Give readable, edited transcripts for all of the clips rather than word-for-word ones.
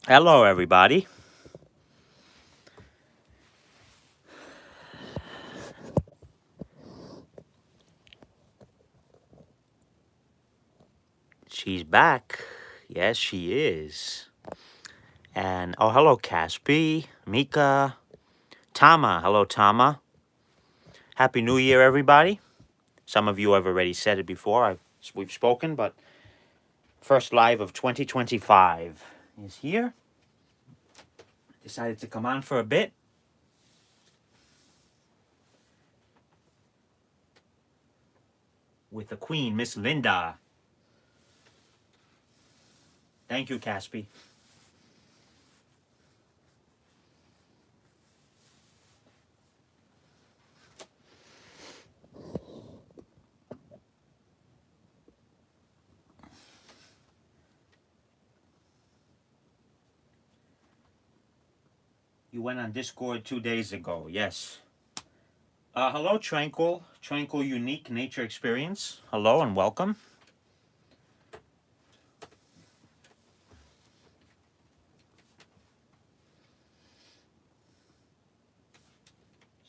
Hello, everybody. She's back. Yes, she is. And oh, hello, Caspi, Mika, Tama. Hello, Tama. Happy New Year, everybody. Some of you have already said it before. We've spoken, but first live of 2025 is here. Decided to come on for a bit. With the Queen, Miss Linda. Thank you, Caspi. You went on Discord 2 days ago. Yes. Hello, Tranquil. Tranquil Unique Nature Experience. Hello and welcome.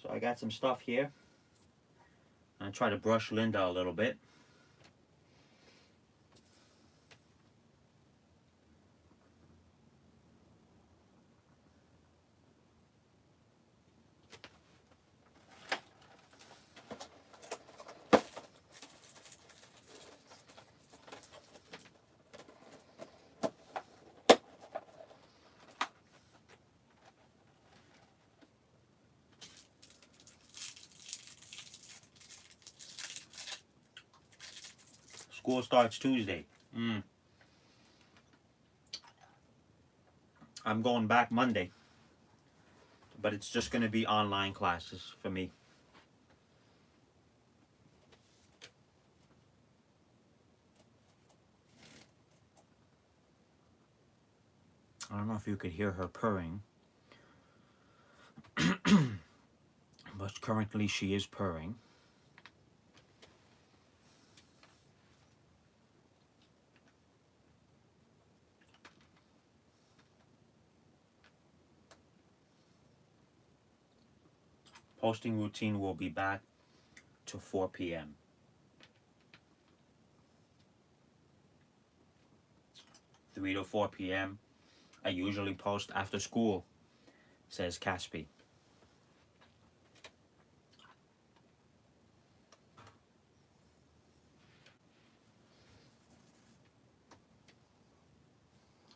So I got some stuff here. I try to brush Linda a little bit. School starts Tuesday. I'm going back Monday, but it's just going to be online classes for me. I don't know if you could hear her purring, but currently she is purring. Posting routine will be back to 4 p.m. 3 to 4 p.m. I usually post after school, says Caspi.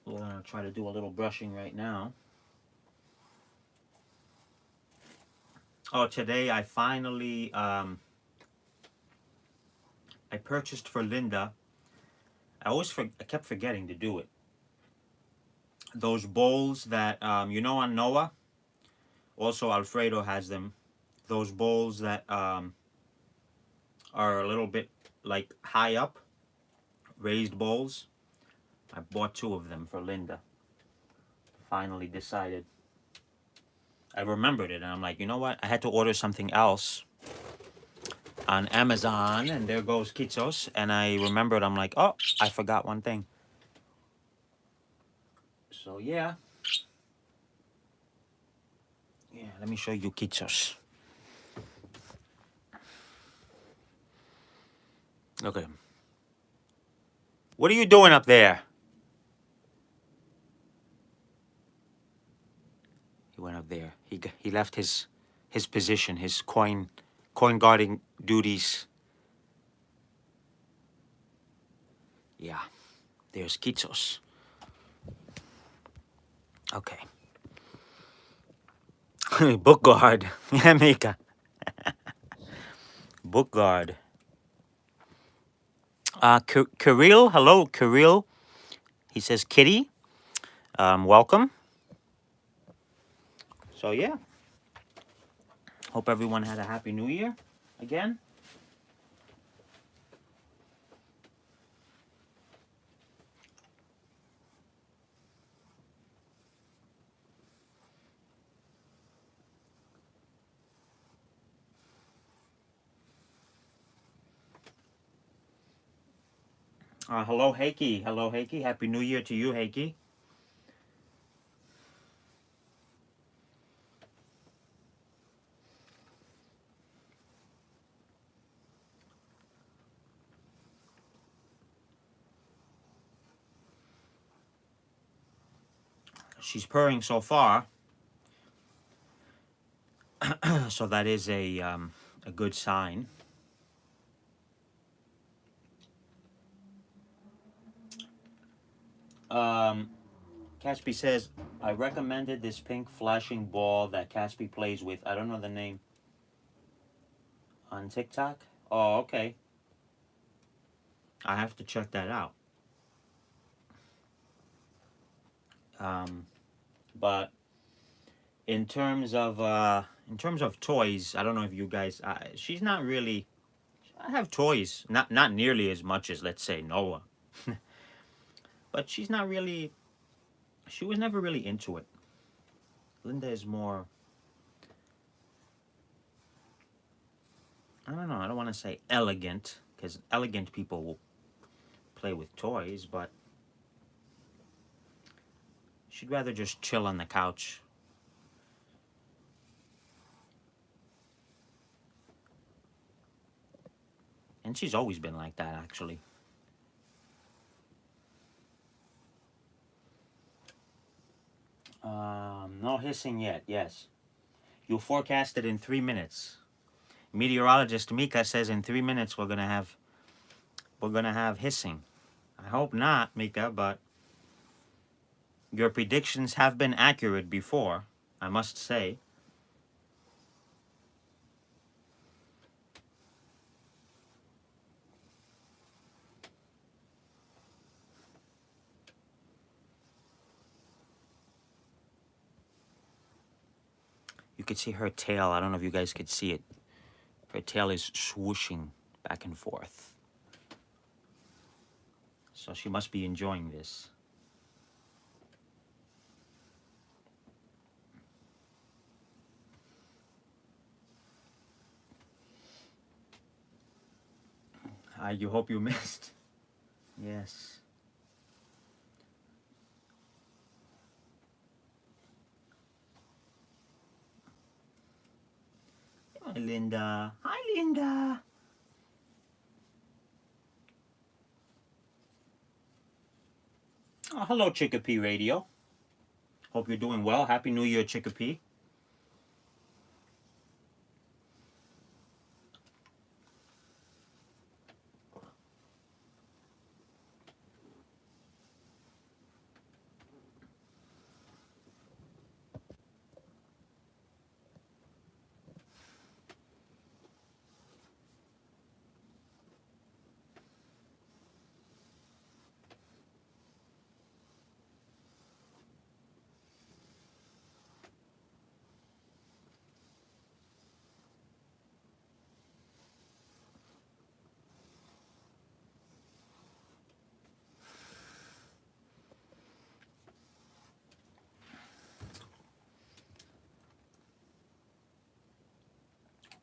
We're going to try to do a little brushing right now. Oh, today I finally, I purchased for Linda. I kept forgetting to do it. Those bowls that, on Noah, also Alfredo has them. Those bowls that are a little bit like high up, raised bowls. I bought 2 of them for Linda. Finally decided. I remembered it and I'm like, you know what? I had to order something else on Amazon and there goes Kitsos. And I remembered, I'm like, oh, I forgot one thing. So yeah. Yeah, let me show you Kitsos. Look at him. What are you doing up there? He went up there. He left his position, his coin guarding duties. Yeah, there's Kitsos. Okay. Book guard. Yeah, Mika. Book guard. Kirill. Hello, Kirill. He says, Kitty. Welcome. So yeah. Hope everyone had a happy new year again. Hello, Heiki. Hello, Heiki. Happy New Year to you, Heiki. She's purring so far, so that is a good sign. Caspi says, I recommended this pink flashing ball that Caspi plays with. I don't know the name. On TikTok? Oh, okay. I have to check that out. But in terms of toys, I don't know if you guys. She's not really. I have toys, not nearly as much as, let's say, Noah, but she's not really. She was never really into it. Linda is more. I don't know. I don't want to say elegant, because elegant people will play with toys, but she'd rather just chill on the couch. And she's always been like that, actually. No hissing yet. Yes, you forecasted in 3 minutes. Meteorologist Mika says in 3 minutes we're gonna have hissing. I hope not, Mika, but your predictions have been accurate before, I must say. You could see her tail. I don't know if you guys could see it. Her tail is swooshing back and forth. So she must be enjoying this. You hope you missed. Yes. Hi, Linda. Hi, Linda. Oh, hello, Chicopee Radio. Hope you're doing well. Happy New Year, Chicopee.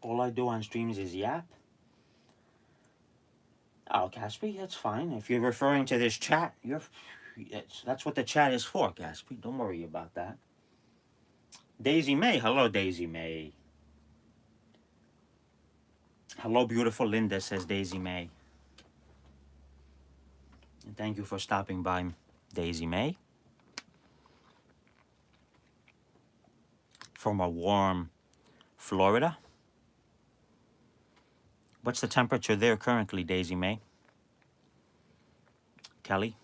All I do on streams is yap. Oh, Caspi, that's fine. If you're referring to this chat, that's what the chat is for, Caspi. Don't worry about that. Daisy May. Hello, Daisy May. Hello, beautiful Linda, says Daisy May. And thank you for stopping by, Daisy May. From a warm Florida. What's the temperature there currently, Daisy May? Kelly?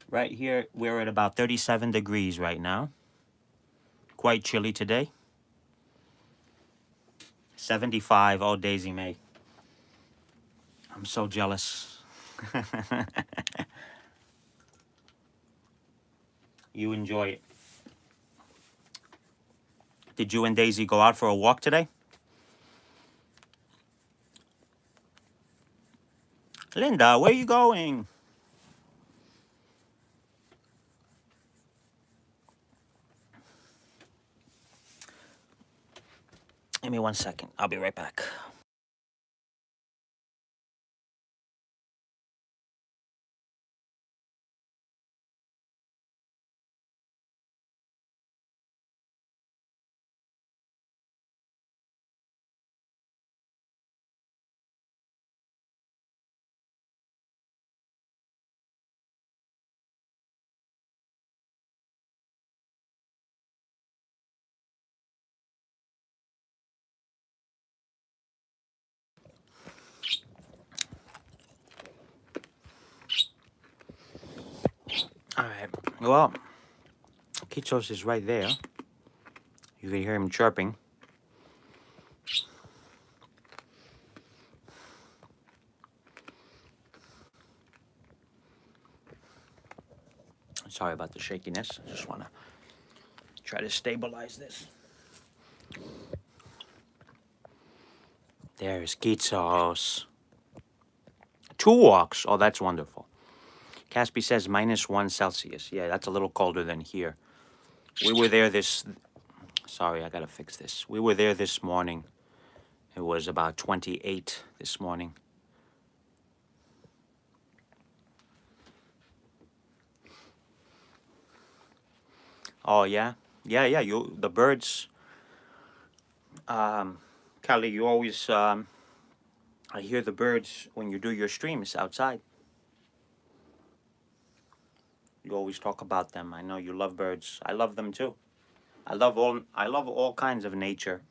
Right here, we're at about 37 degrees right now. Quite chilly today. 75, oh, Daisy May. I'm so jealous. You enjoy it. Did you and Daisy go out for a walk today? Linda, where are you going? Give me 1 second. I'll be right back. All right. Well, Kichos is right there. You can hear him chirping. Sorry about the shakiness. I just want to try to stabilize this. There's Kichos. 2 walks. Oh, that's wonderful. Caspi says -1 Celsius. Yeah, that's a little colder than here. We were there this... Sorry, I got to fix this. We were there this morning. It was about 28 this morning. Oh, yeah? Yeah, the birds... Kali, you always... I hear the birds when you do your streams outside. You always talk about them. I know you love birds. I love them too. I love all kinds of nature.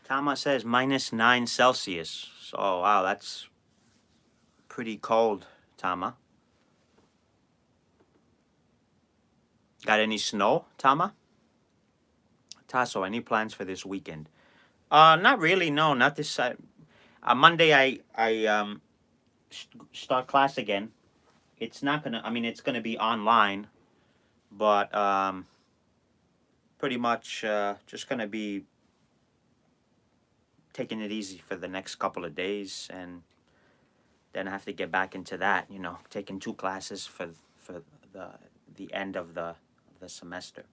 Tama says -9 Celsius. So, oh, wow, that's pretty cold, Tama. Got any snow, Tama? Tasso, any plans for this weekend? Not really. No, not this side. Monday, I start class again. It's not gonna. I mean, it's gonna be online, but pretty much just gonna be taking it easy for the next couple of days, and then I have to get back into that. You know, taking 2 classes for the end of the semester.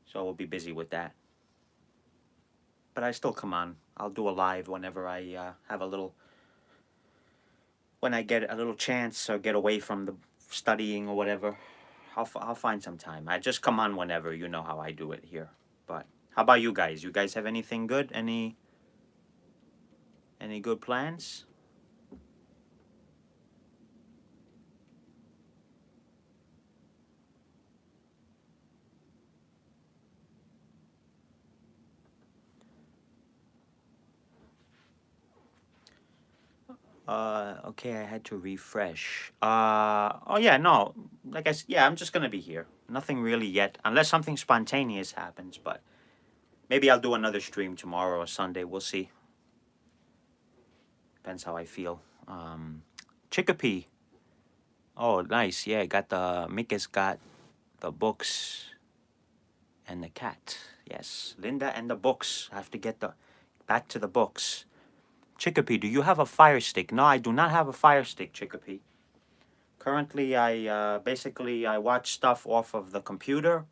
So we'll be busy with that. But I still come on. I'll do a live whenever I have a little, when I get a little chance or get away from the studying or whatever. I'll find some time. I just come on whenever. You know how I do it here. But how about you guys? You guys have anything good? Any good plans? Okay, I had to refresh. Oh yeah, no, like I said, yeah, I'm just gonna be here. Nothing really yet, unless something spontaneous happens. But maybe I'll do another stream tomorrow or Sunday. We'll see. Depends how I feel. Chicopee. Oh, nice. Yeah, got the Mika's got the books and the cat. Yes, Linda and the books. I have to get the back to the books. Chicopee, do you have a fire stick? No, I do not have a fire stick, Chicopee. Currently, I basically I watch stuff off of the computer,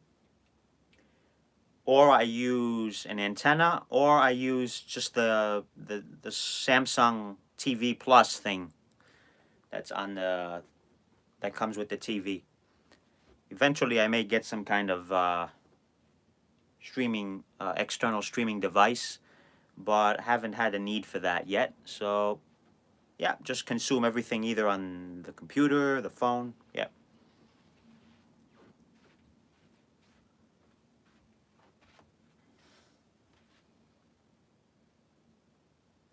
or I use an antenna, or I use just the Samsung TV Plus thing that's on the that comes with the TV. Eventually, I may get some kind of streaming external streaming device, but haven't had a need for that yet. So Yeah, just consume everything either on the computer, the phone. Yeah.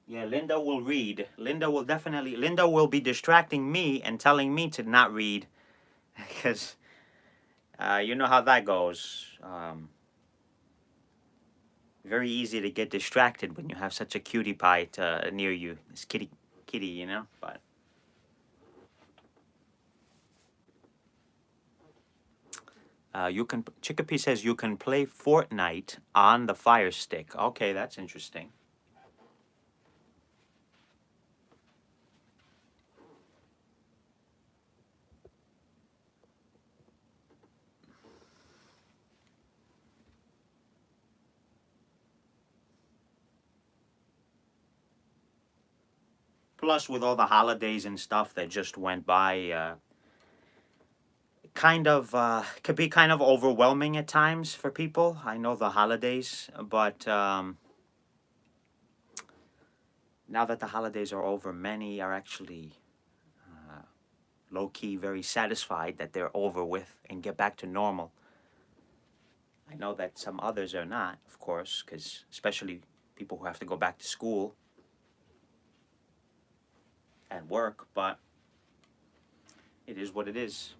Yeah, Linda will read. Linda will be distracting me and telling me to not read because you know how that goes. Very easy to get distracted when you have such a cutie pie near you. This kitty, you know. But you can. Chicopee says you can play Fortnite on the Fire Stick. Okay, that's interesting. Plus, with all the holidays and stuff that just went by, could be kind of overwhelming at times for people. I know the holidays, but now that the holidays are over, many are actually low key very satisfied that they're over with and get back to normal. I know that some others are not, of course, because especially people who have to go back to school and work, but it is what it is.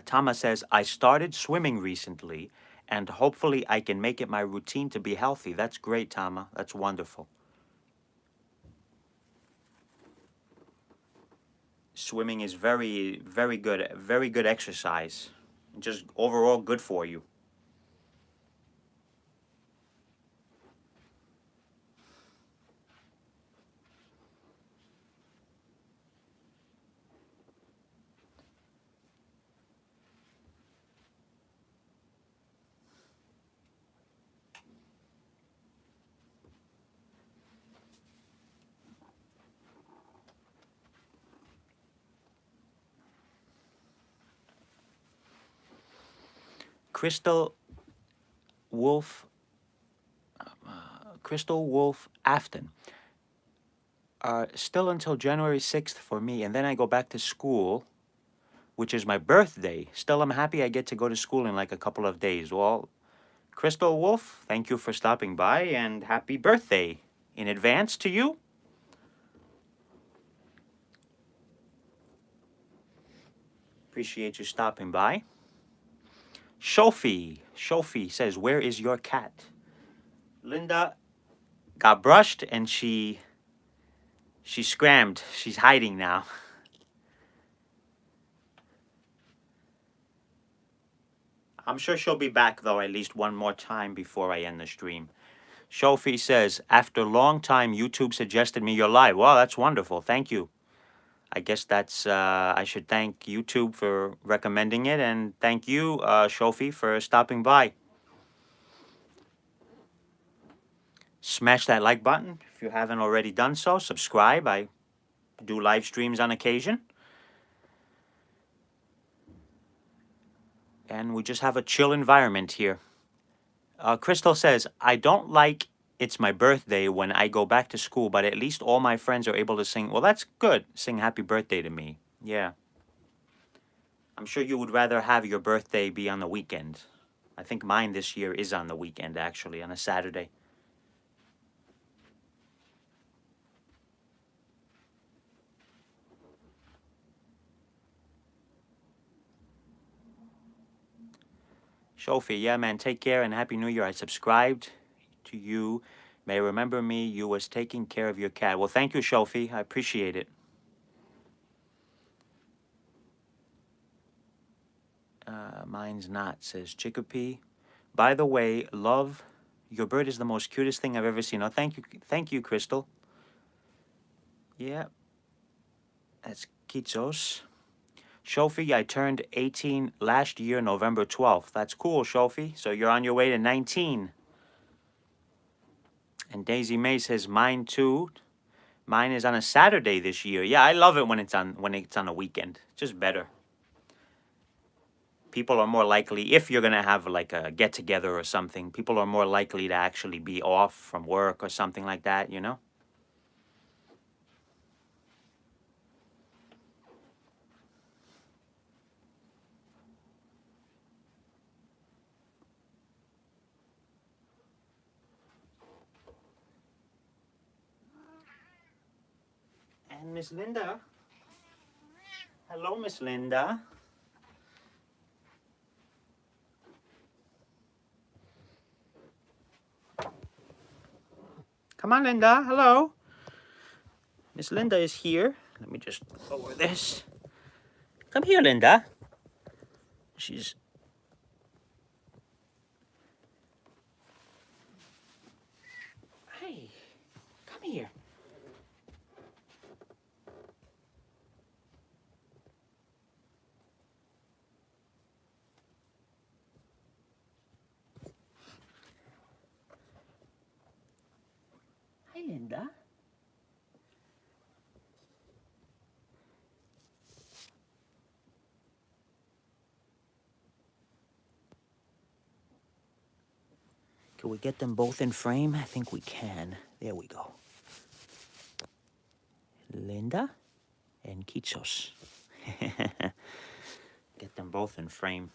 Tama says, I started swimming recently, and hopefully I can make it my routine to be healthy. That's great, Tama. That's wonderful. Swimming is very good exercise. Just overall good for you. Crystal Wolf, Crystal Wolf Afton. Still until January 6th for me, and then I go back to school, which is my birthday. Still, I'm happy I get to go to school in like a couple of days. Well, Crystal Wolf, thank you for stopping by, and happy birthday in advance to you. Appreciate you stopping by. Shofi says, where is your cat? Linda got brushed and she scrammed. She's hiding now. I'm sure she'll be back though at least one more time before I end the stream. Shofi says, after a long time, YouTube suggested me your live. Wow, that's wonderful. Thank you. I guess that's, I should thank YouTube for recommending it, and thank you, Shofi, for stopping by. Smash that like button if you haven't already done so. Subscribe. I do live streams on occasion. And we just have a chill environment here. Crystal says, I don't like it's my birthday when I go back to school, but at least all my friends are able to sing. Well, that's good. Sing happy birthday to me. Yeah. I'm sure you would rather have your birthday be on the weekend. I think mine this year is on the weekend, actually, on a Saturday. Shofi, yeah, man, take care and Happy New Year. I subscribed to you. May remember me, you was taking care of your cat. Well, thank you, Shofi. I appreciate it. Mine's not, says Chicopee. By the way, love, your bird is the most cutest thing I've ever seen. Oh, thank you, Crystal. Yeah, that's Kitsos. Shofi, I turned 18 last year, November 12th. That's cool, Shofi. So you're on your way to 19. And Daisy May says, mine too. Mine is on a Saturday this year. Yeah, I love it when it's on a weekend. Just better. People are more likely, if you're gonna have like a get together or something, people are more likely to actually be off from work or something like that, you know? Miss Linda. Hello, Miss Linda. Come on, Linda. Hello. Miss Linda is here. Let me just lower this. Come here, Linda. She's... Hey, come here. Hi, Linda. Can we get them both in frame? I think we can. There we go. Linda and Kitsos. Get them both in frame.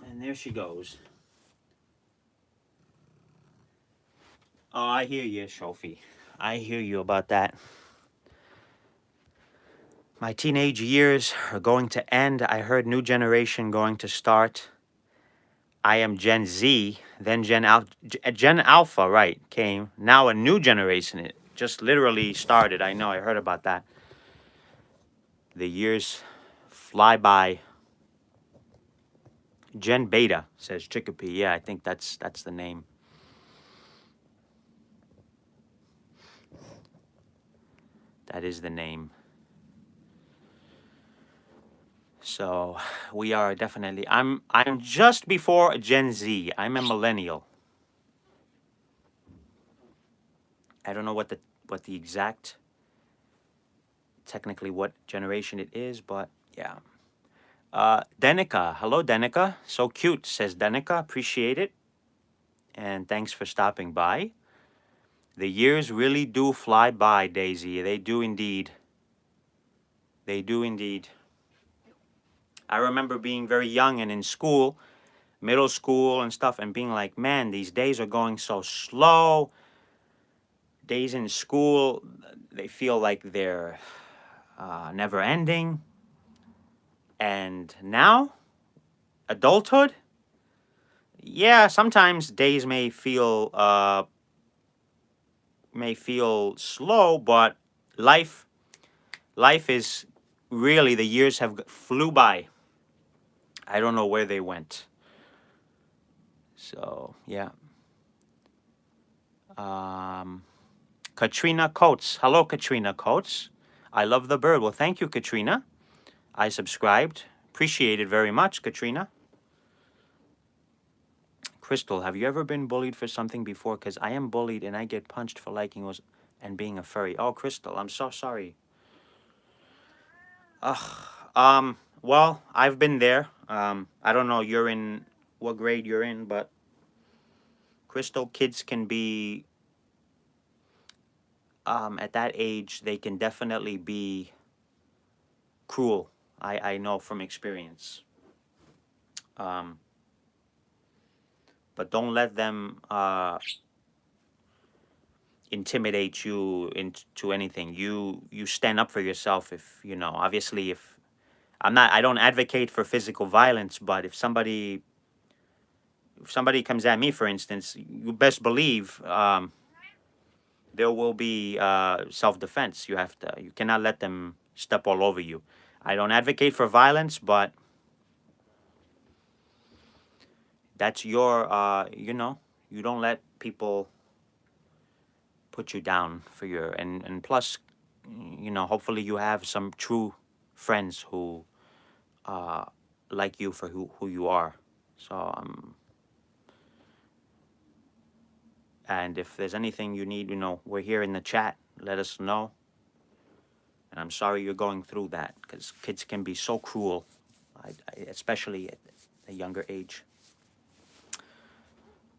And there she goes. Oh, I hear you, Shofi. I hear you about that. My teenage years are going to end. I heard new generation going to start. I am Gen Z, then Gen Alpha, right, came. Now a new generation. It just literally started. I know, I heard about that. The years fly by. Gen Beta, says Chicopee. Yeah, I think that's the name. That is the name. So we are definitely. I'm just before Gen Z. I'm a millennial. I don't know what the exact, technically what generation it is, but yeah. Denica, hello Denica. So cute, says Denica. Appreciate it, and thanks for stopping by. The years really do fly by, Daisy. They do indeed. They do indeed. I remember being very young and in school, middle school and stuff, and being like, man, these days are going so slow. Days in school, they feel like they're never ending. And now, adulthood, yeah, sometimes days may feel slow, but life is really, the years have flew by. I don't know where they went. So yeah. Katrina Coates. Hello, Katrina Coates. I love the bird. Well, thank you, Katrina. I subscribed. Appreciate it very much, Katrina. Crystal, have you ever been bullied for something before? Because I am bullied and I get punched for liking and being a furry. Oh, Crystal, I'm so sorry. Well, I've been there. I don't know you're in what grade you're in, but Crystal, kids can be at that age, they can definitely be cruel. I know from experience. But don't let them intimidate you into anything. You stand up for yourself. If you know, obviously, if I don't advocate for physical violence, but if somebody comes at me, for instance, you best believe there will be self-defense. You cannot let them step all over you. I don't advocate for violence, but that's your you don't let people put you down for your, and plus, hopefully you have some true friends who like you for who you are. So and if there's anything you need, we're here in the chat. Let us know. And I'm sorry you're going through that, because kids can be so cruel, especially at a younger age.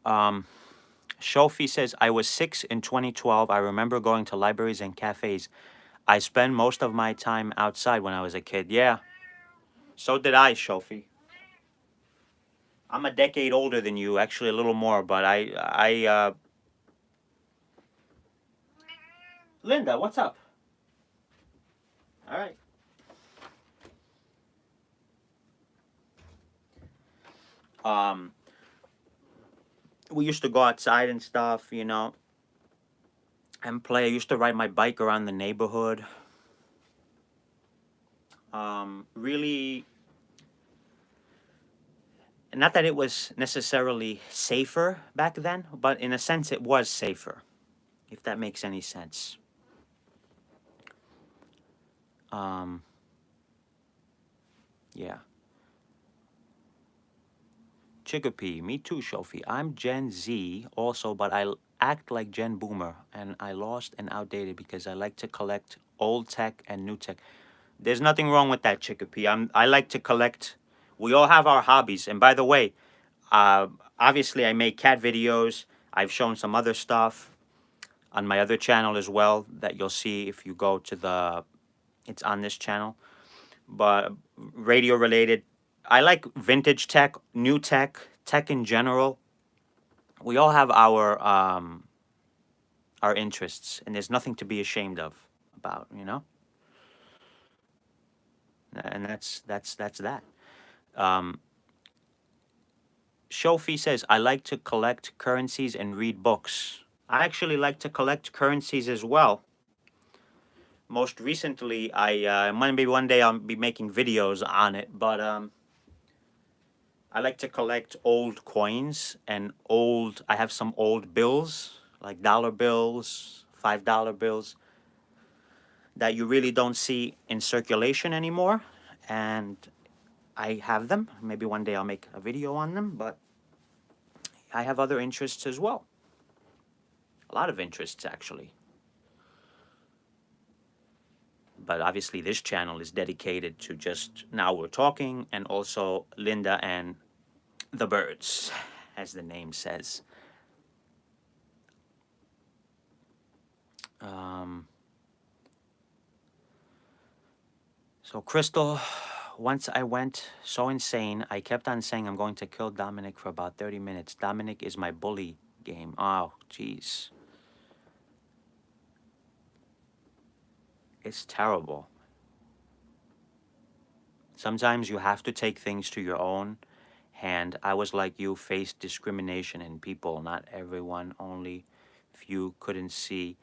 Shofi says, I was 6 in 2012. I remember going to libraries and cafes. I spent most of my time outside when I was a kid. Yeah, so did I, Shofi. I'm a decade older than you, actually a little more, but Linda, what's up? All right. Um, we used to go outside and stuff, and play. I used to ride my bike around the neighborhood. Really, not that it was necessarily safer back then, but in a sense, it was safer, if that makes any sense. Um, yeah. Chicopee, me too, Shofi. I'm Gen Z also, but act like Gen Boomer, and I lost and outdated because I like to collect old tech and new tech. There's nothing wrong with that, Chicopee. I like to collect. We all have our hobbies, and by the way, uh, obviously I make cat videos. I've shown some other stuff on my other channel as well that you'll see if you go to the. It's on this channel, but radio related. I like vintage tech, new tech, tech in general. We all have our interests, and there's nothing to be ashamed of about. And that's that. Um, Shofi says, I like to collect currencies and read books. I actually like to collect currencies as well. Most recently, maybe one day I'll be making videos on it, but I like to collect old coins and I have some old bills, like dollar bills, $5 bills, that you really don't see in circulation anymore. And I have them. Maybe one day I'll make a video on them, but I have other interests as well. A lot of interests, actually. But obviously, this channel is dedicated to just Now We're Talking and also Linda and the birds, as the name says. Um, so, Crystal, once I went so insane, I kept on saying I'm going to kill Dominic for about 30 minutes. Dominic is my bully game. Oh, jeez. It's terrible. Sometimes you have to take things to your own hand. I was like you, faced discrimination in people, not everyone, only few couldn't see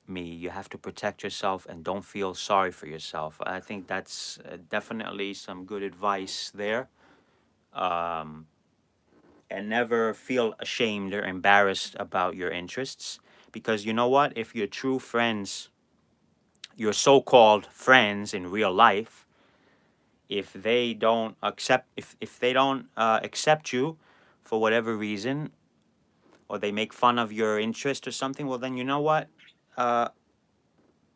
me. You have to protect yourself and don't feel sorry for yourself. I think that's definitely some good advice there. Um, and never feel ashamed or embarrassed about your interests. Because you know what? If your true friends, your so called friends in real life, if they don't accept you for whatever reason, or they make fun of your interest or something, well then you know what, uh,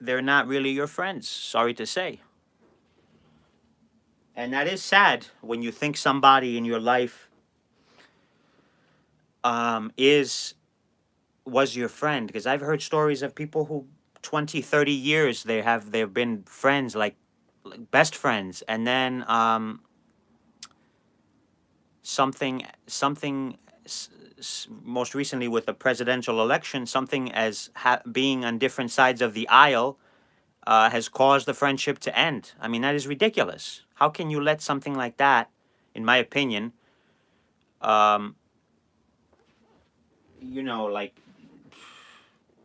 they're not really your friends, sorry to say. And that is sad when you think somebody in your life is was your friend, because I've heard stories of people who 20, 30 years they've been friends, like best friends, and then something most recently with the presidential election, something as being on different sides of the aisle has caused the friendship to end. I mean, that is ridiculous. How can you let something like that, in my opinion, um, like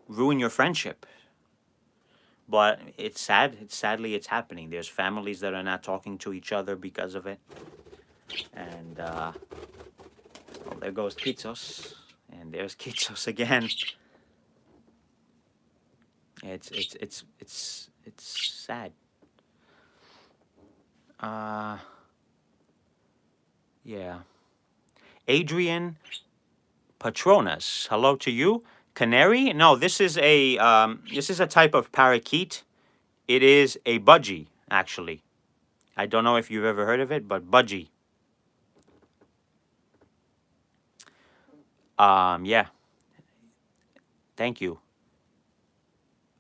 ruin your friendship? But it's sad. It's happening. There's families that are not talking to each other because of it. And well, there goes Kitsos, and there's Kitsos again. It's sad. Uh, yeah. Adrian Patronus, hello to you. Canary? No, this is a type of parakeet. It is a budgie, actually. I don't know if you've ever heard of it, but budgie. Yeah. Thank you.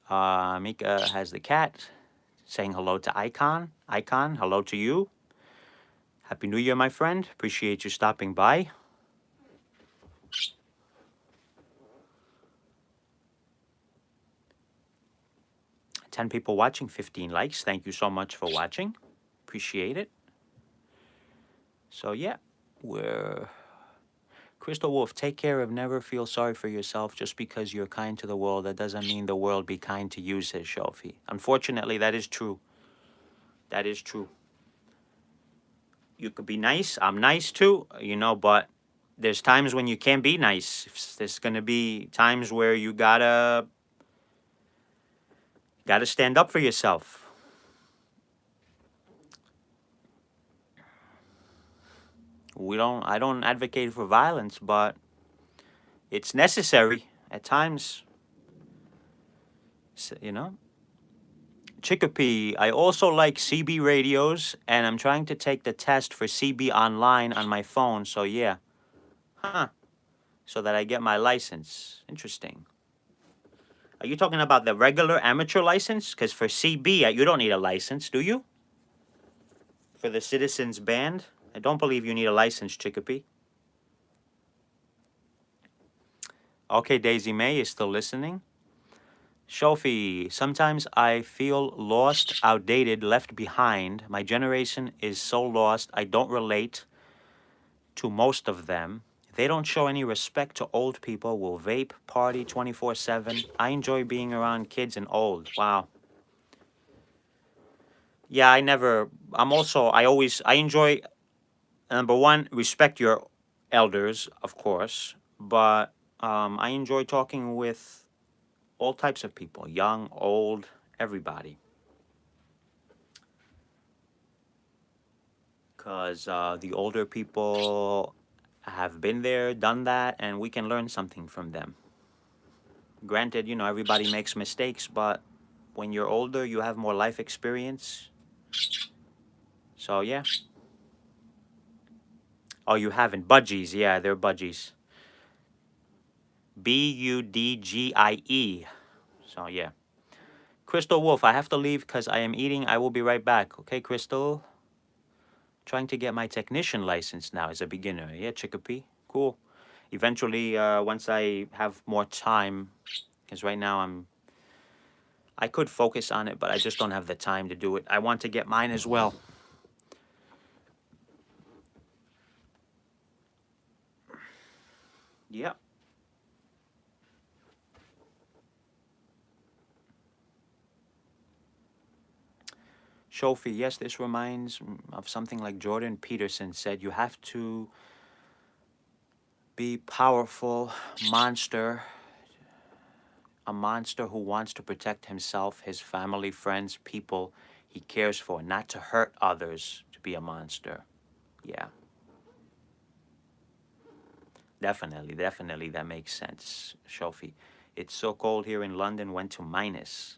Mika has the cat saying hello to Icon. Icon, hello to you. Happy New Year, my friend. Appreciate you stopping by. 10 people watching, 15 likes. Thank you so much for watching. Appreciate it. So yeah, we're Crystal Wolf, take care of never feel sorry for yourself just because you're kind to the world. That doesn't mean the world be kind to you, says Shofi. Unfortunately, that is true. That is true. You could be nice. I'm nice too, you know, but there's times when you can't be nice. There's gonna be times where you gotta stand up for yourself. I don't advocate for violence, but it's necessary at times, you know. Chicopee, I also like CB radios, and I'm trying to take the test for CB online on my phone, so yeah. Huh. So that I get my license. Interesting. Are you talking about the regular amateur license? Because for CB, you don't need a license, do you? For the Citizens Band? I don't believe you need a license, Chicopee. Okay, Daisy May is still listening. Shofi, sometimes I feel lost, outdated, left behind. My generation is so lost, I don't relate to most of them. They don't show any respect to old people, will vape, party 24/7. I enjoy being around kids and old. Wow. Yeah, I enjoy, number one, respect your elders, of course, but I enjoy talking with all types of people, young, old, everybody. Because the older people have been there, done that, and we can learn something from them. Granted, you know, everybody makes mistakes, but when you're older, you have more life experience. So, yeah. Oh, you haven't. Budgies. Yeah, they're budgies. Budgie. So, yeah. Crystal Wolf, I have to leave because I am eating. I will be right back. Okay, Crystal? Trying to get my technician license now as a beginner. Yeah, Chicopee. Cool. Eventually, once I have more time, because right now I could focus on it, but I just don't have the time to do it. I want to get mine as well. Yep. Shofi, yes, this reminds of something like Jordan Peterson said. You have to be powerful, a monster who wants to protect himself, his family, friends, people he cares for, not to hurt others, to be a monster. Yeah. Definitely, that makes sense, Shofi. It's so cold here in London, went to minus.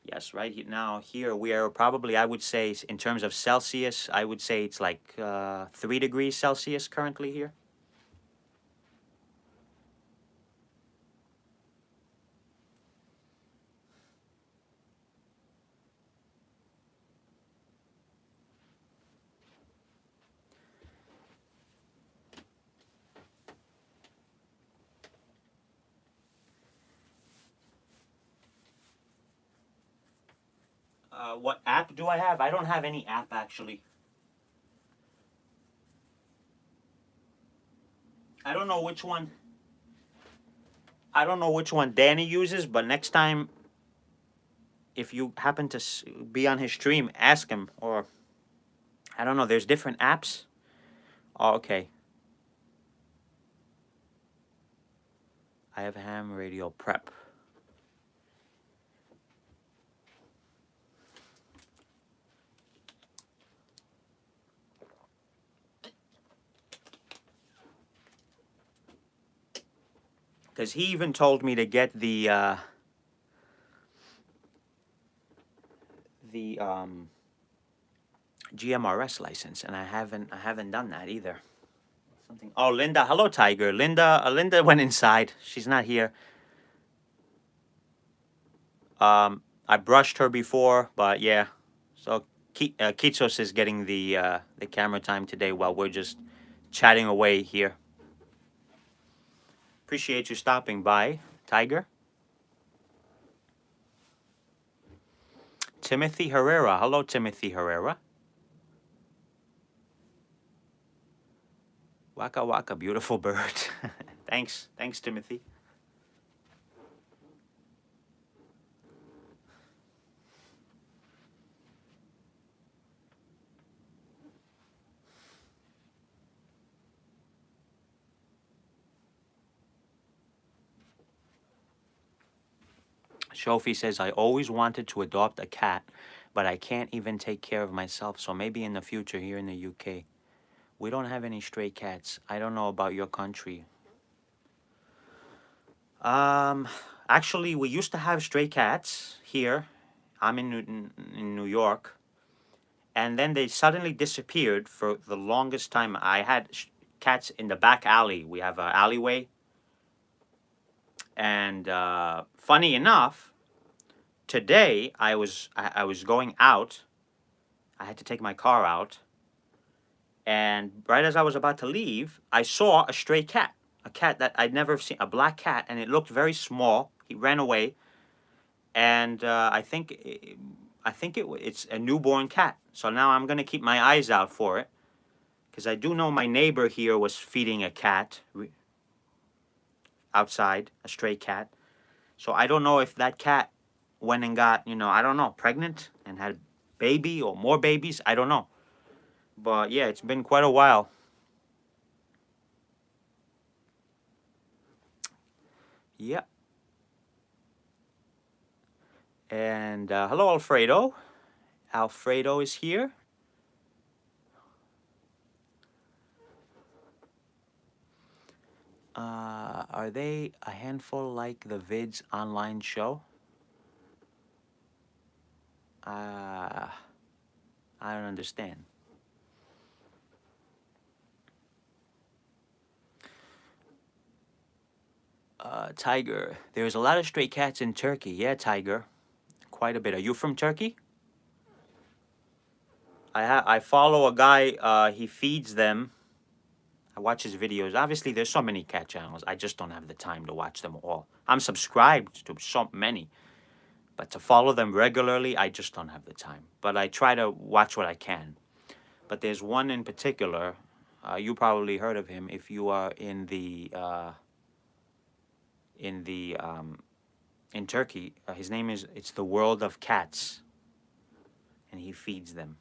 Yes, right now here we are probably, I would say, in terms of Celsius, I would say it's like 3 degrees Celsius currently here. What app do I have? I don't have any app actually. I don't know which one. I don't know which one Danny uses, but next time, if you happen to be on his stream, ask him. Or I don't know. There's different apps. Oh, okay. I have ham radio prep. Because he even told me to get the GMRS license, and I haven't done that either. Something. Oh, Linda. Hello, Tiger. Linda went inside. She's not here. I brushed her before, but yeah. So Kitsos is getting the camera time today while we're just chatting away here. Appreciate you stopping by, Tiger. Timothy Herrera. Hello, Timothy Herrera. Waka waka, beautiful bird. Thanks, Timothy. Shofi says, I always wanted to adopt a cat, but I can't even take care of myself. So maybe in the future here in the UK. We don't have any stray cats. I don't know about your country. Um, Actually, we used to have stray cats here. I'm in New York, and then they suddenly disappeared for the longest time. I had cats in the back alley. We have an alleyway, and funny enough, today I was going out. I had to take my car out, and right as I was about to leave, I saw a stray cat, a cat that I'd never seen, a black cat, and it looked very small. He ran away, and it's a newborn cat. So now I'm gonna keep my eyes out for it, because I do know my neighbor here was feeding a cat outside, a stray cat. So I don't know if that cat went and got, I don't know, pregnant and had a baby or more babies. I don't know. But yeah, it's been quite a while. Yeah. And hello, Alfredo. Alfredo is here. Are they a handful like the Vids online show? I don't understand. Tiger, there's a lot of stray cats in Turkey. Yeah, Tiger, quite a bit. Are you from Turkey? I follow a guy. He feeds them. I watch his videos. Obviously, there's so many cat channels. I just don't have the time to watch them all. I'm subscribed to so many, but to follow them regularly, I just don't have the time. But I try to watch what I can. But there's one in particular. You probably heard of him if you are in the in Turkey. His name is it's the World of Cats, and he feeds them.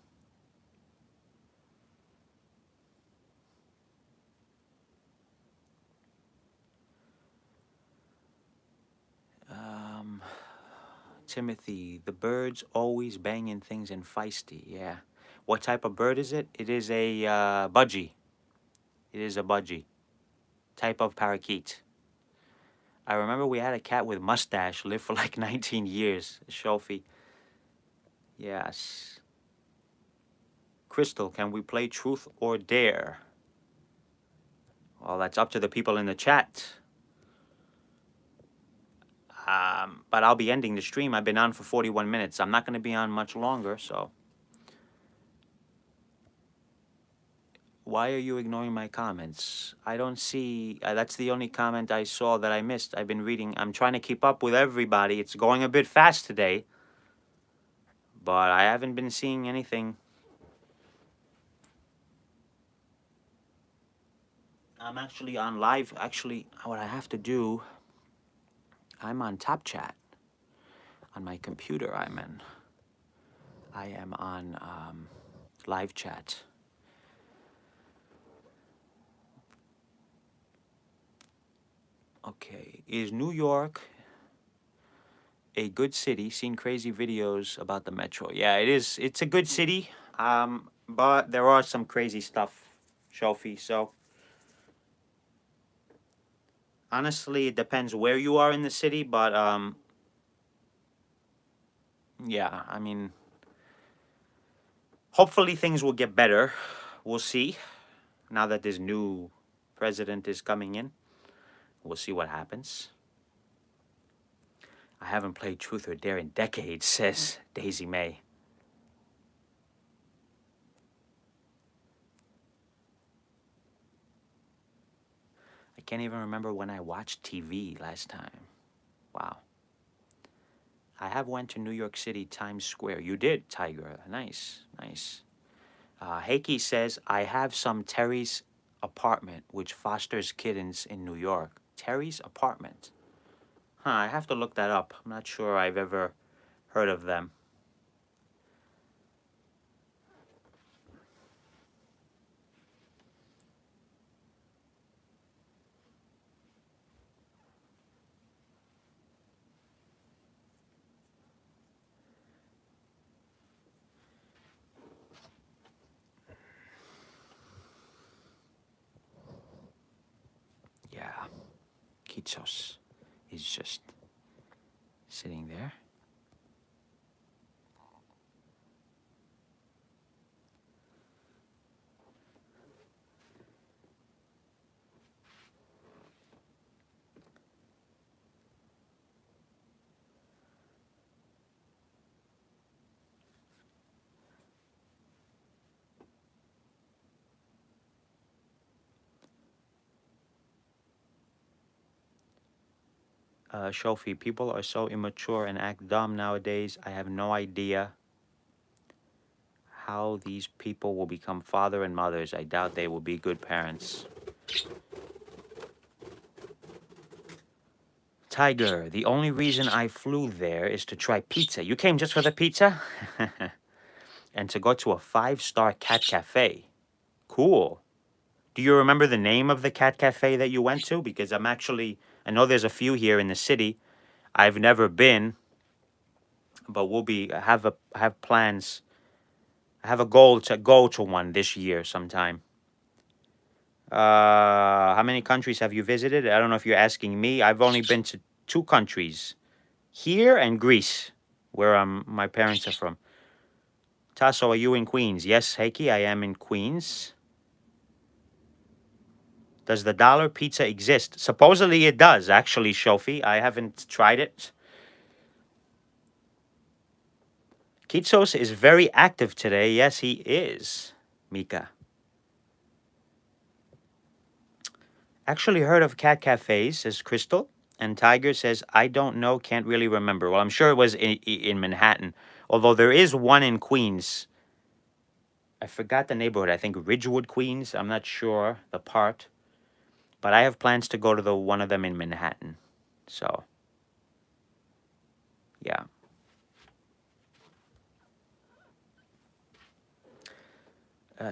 Timothy, the bird's always banging things and feisty. Yeah. What type of bird is it? It is a budgie. It is a budgie. Type of parakeet. I remember we had a cat with mustache, lived for like 19 years. Shofi. Yes. Crystal, can we play Truth or Dare? Well, that's up to the people in the chat. But I'll be ending the stream. I've been on for 41 minutes. I'm not going to be on much longer, so. Why are you ignoring my comments? I don't see. That's the only comment I saw that I missed. I've been reading. I'm trying to keep up with everybody. It's going a bit fast today. But I haven't been seeing anything. I'm actually on live. Actually, what I have to do, I'm on Top Chat. On my computer, I am on live chat. Okay, is New York a good city? Seen crazy videos about the metro. Yeah, it is. It's a good city, but there are some crazy stuff, Shofi. So honestly, it depends where you are in the city. But yeah, I mean, hopefully things will get better. We'll see. Now that this new president is coming in, we'll see what happens. I haven't played Truth or Dare in decades, says Daisy May. I can't even remember when I watched TV last time. Wow. I have went to New York City, Times Square. You did, Tiger. Nice, nice. Heiki says, I have some Terry's apartment, which fosters kittens in New York. Terry's apartment. Huh, I have to look that up. I'm not sure I've ever heard of them. Yeah, Kitsos is just sitting there. Shofi, people are so immature and act dumb nowadays. I have no idea how these people will become father and mothers. I doubt they will be good parents. Tiger, the only reason I flew there is to try pizza. You came just for the pizza? And to go to a 5-star cat cafe. Cool. Do you remember the name of the cat cafe that you went to? Because I know there's a few here in the city. I've never been, but I have plans. I have a goal to go to one this year sometime. How many countries have you visited? I don't know if you're asking me. I've only been to 2 countries, here and Greece, where my parents are from. Tasso, are you in Queens? Yes, Heiki, I am in Queens. Does the dollar pizza exist? Supposedly it does, actually, Shofi. I haven't tried it. Kitsos is very active today. Yes, he is, Mika. Actually heard of cat cafes, says Crystal. And Tiger says, I don't know, can't really remember. Well, I'm sure it was in Manhattan. Although there is one in Queens. I forgot the neighborhood. I think Ridgewood, Queens. I'm not sure the part. But I have plans to go to one of them in Manhattan. So, yeah.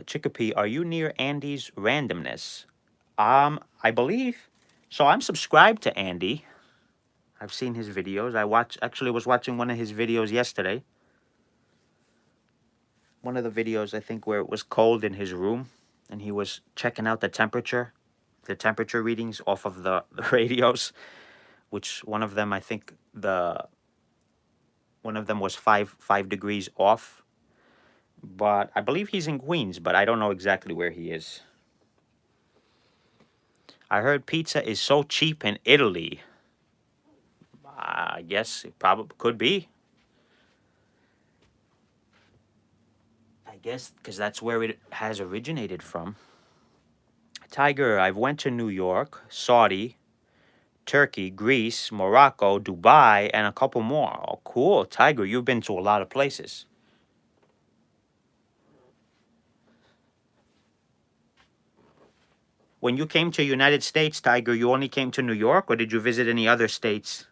Chicopee, are you near Andy's randomness? I believe. So I'm subscribed to Andy. I've seen his videos. Actually was watching one of his videos yesterday. One of the videos, I think, where it was cold in his room and he was checking out the temperature readings off of the radios, which one of them, I think one of them was five degrees off. But I believe he's in Queens, but I don't know exactly where he is. I heard pizza is so cheap in Italy. I guess it probably could be. I guess because that's where it has originated from. Tiger, I've went to New York, Saudi, Turkey, Greece, Morocco, Dubai, and a couple more. Oh, cool. Tiger, you've been to a lot of places. When you came to United States, Tiger, you only came to New York, or did you visit any other states?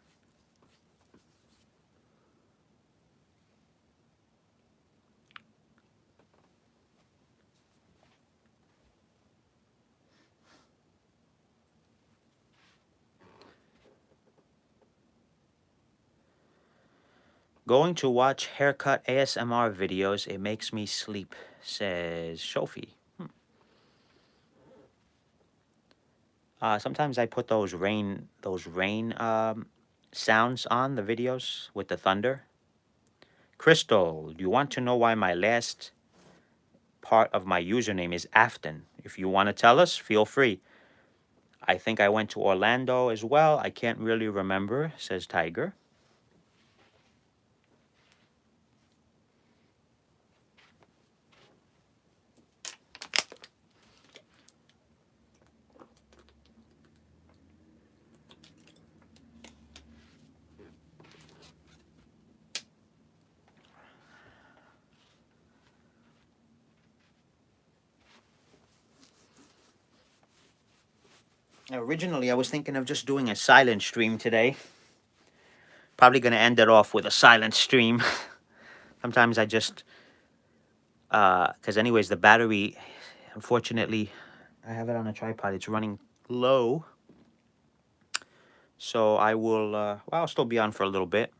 Going to watch haircut ASMR videos, it makes me sleep, says Shofi. Sometimes I put those rain sounds on the videos with the thunder. Crystal, you want to know why my last part of my username is Afton? If you want to tell us, feel free. I think I went to Orlando as well. I can't really remember, says Tiger. Originally, I was thinking of just doing a silent stream today. Probably going to end it off with a silent stream. Sometimes I just, because anyways, the battery, unfortunately, I have it on a tripod. It's running low. So I will, well, I'll still be on for a little bit.